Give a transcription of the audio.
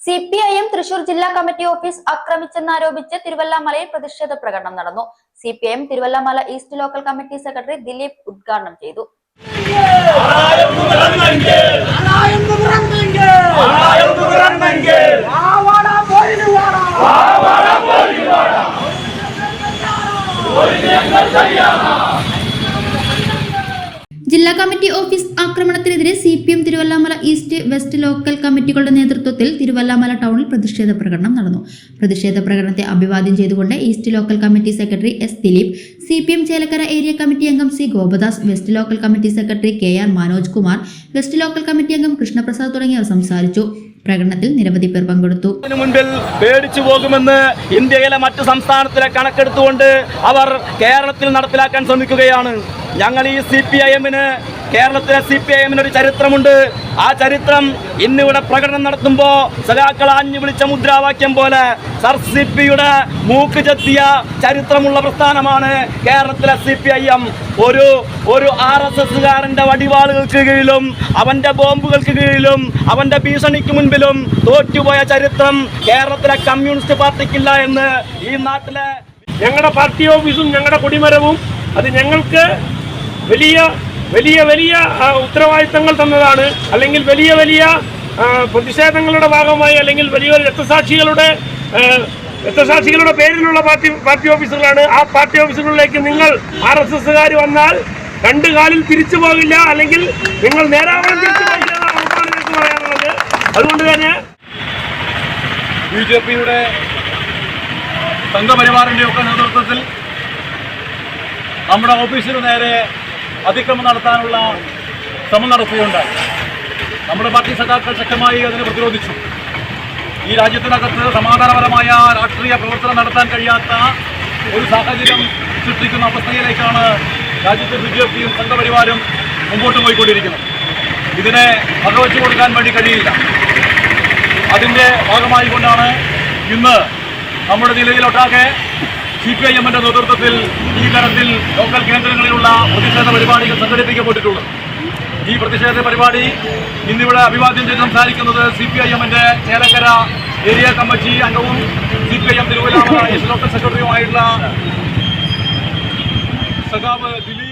CPIM Thrissur ജില്ലാ committee office ആക്രമിച്ചെന്നാരോപിച്ച് തിരുവല്ലാമലയിൽ പ്രതിഷേധ പ്രകടനം നടന്നു. CPIM Thiruvallamala east local committee secretary Dileep ഉദ്ഘാടനം ചെയ്തു. ജില്ലാ കമ്മിറ്റി ഓഫീസ് ആക്രമണത്തിനെതിരെ CPM Thiruvallamala east west local കമ്മിറ്റികളുടെ നേതൃത്വത്തിൽ തിരുവല്ലാമല ടൗണിൽ പ്രതിഷേധ പ്രകടനം നടന്നു. പ്രതിഷേധ പ്രകടനത്തെ അഭിവാദ്യം ചെയ്തുകൊണ്ട് east local committee secretary S. Dileep, CPM Chelakkara area committee അംഗം C. Gopadas, west local committee secretary KR Manoj Kumar, west local committee അംഗം കൃഷ്ണപ്രസാദ് തുടങ്ങിയവർ സംസാരിച്ചു. പ്രകടനത്തിൽ നിരവധി പേർ പങ്കെടുത്തു. മുൻപിൽ പേടിച്ചു പോകുമെന്ന് ഇന്ത്യയിലെ മറ്റു സംസ്ഥാനത്തിലെ കണക്കെടുത്തുകൊണ്ട് അവർ കേരളത്തിൽ നടപ്പിലാക്കാൻ ശ്രമിക്കുകയാണ്. ഞങ്ങൾ ഈ CPIM-ന് കേരളത്തിലെ CPIM-ന് ഒരു ചരിത്രമുണ്ട്. ആ ചരിത്രം ഇന്നിവിടെ പ്രകടനം നടത്തുമ്പോൾ സഖാക്കൾ ആഞ്ഞു വിളിച്ച മുദ്രാവാക്യം പോലെ SRCP-യുടെ മൂക്ക് ചെത്തിയ ചരിത്രമുള്ള പ്രസ്ഥാനമാണ് കേരളത്തിലെ CPIM. ഒരു RSS-കാരന്റെ വടിവാളുകൾക്ക് കീഴിലും അവന്റെ ബോംബുകൾക്ക് കീഴിലും അവന്റെ ഭീഷണിക്ക് മുൻപിലും തോറ്റുപോയ ചരിത്രം കേരളത്തിലെ കമ്മ്യൂണിസ്റ്റ് പാർട്ടിക്കില്ല എന്ന് ഈ നാട്ടിലെ ഞങ്ങളുടെ പാർട്ടി ഓഫീസും ഞങ്ങളുടെ കൊടിമരവും അത് ഞങ്ങൾക്ക് വലിയ വലിയ വലിയ ഉത്തരവാദിത്തങ്ങൾ തന്നതാണ്. അല്ലെങ്കിൽ വലിയ വലിയ പ്രതിഷേധങ്ങളുടെ ഭാഗമായി അല്ലെങ്കിൽ വലിയ രക്തസാക്ഷികളുടെ പേരിലുള്ള പാർട്ടി ഓഫീസുകളാണ്. ആ പാർട്ടി ഓഫീസുകളിലേക്ക് നിങ്ങൾ RSS-കാർ വന്നാൽ രണ്ടു കാലിൽ തിരിച്ചു പോകില്ല, അല്ലെങ്കിൽ നിങ്ങൾ നേരാവണം തിരിച്ചു പോകില്ല എന്നാണ് നമുക്ക് പറയാനുള്ളത്. അതുകൊണ്ട് തന്നെ BJP-യുടെ സംഘപരിവാറിന്റെ ഒക്കെ നേതൃത്വത്തിൽ നമ്മുടെ ഓഫീസിന് നേരെ അതിക്രമം നടത്താനുള്ള ശ്രമം നടത്തുകയുണ്ടായി. നമ്മുടെ പാർട്ടി സഖാക്കൾ ശക്തമായി അതിനെ പ്രതിരോധിച്ചു. ഈ രാജ്യത്തിനകത്ത് സമാധാനപരമായ രാഷ്ട്രീയ പ്രവർത്തനം നടത്താൻ കഴിയാത്ത ഒരു സാഹചര്യം സൃഷ്ടിക്കുന്ന അവസ്ഥയിലേക്കാണ് രാജ്യത്തെ BJP-യും സംഘപരിവാരും മുമ്പോട്ട് പോയിക്കൊണ്ടിരിക്കുന്നത്. ഇതിനെ വകവെച്ചു കൊടുക്കാൻ വേണ്ടി കഴിയില്ല. അതിൻ്റെ ഭാഗമായി കൊണ്ടാണ് ഇന്ന് നമ്മുടെ ജില്ലയിലൊട്ടാകെ CPIM-ന്റെ നേതൃത്വത്തിൽ ഈ തരത്തിൽ ലോക്കൽ കേന്ദ്രങ്ങളിലുള്ള പ്രതിഷേധ പരിപാടികൾ സംഘടിപ്പിക്കപ്പെട്ടിട്ടുള്ളത്. ഈ പ്രതിഷേധ പരിപാടി ഇന്നിവിടെ അഭിവാദ്യം ചെയ്ത് സംസാരിക്കുന്നത് CPIM-ന്റെ ചേലക്കര ഏരിയ കമ്മിറ്റി അംഗവും CPIM തിരുവല്ലാമല ഈസ്റ്റ് ലോക്കൽ സെക്രട്ടറിയുമായിട്ടുള്ള സഖാവ് ദിലീപ്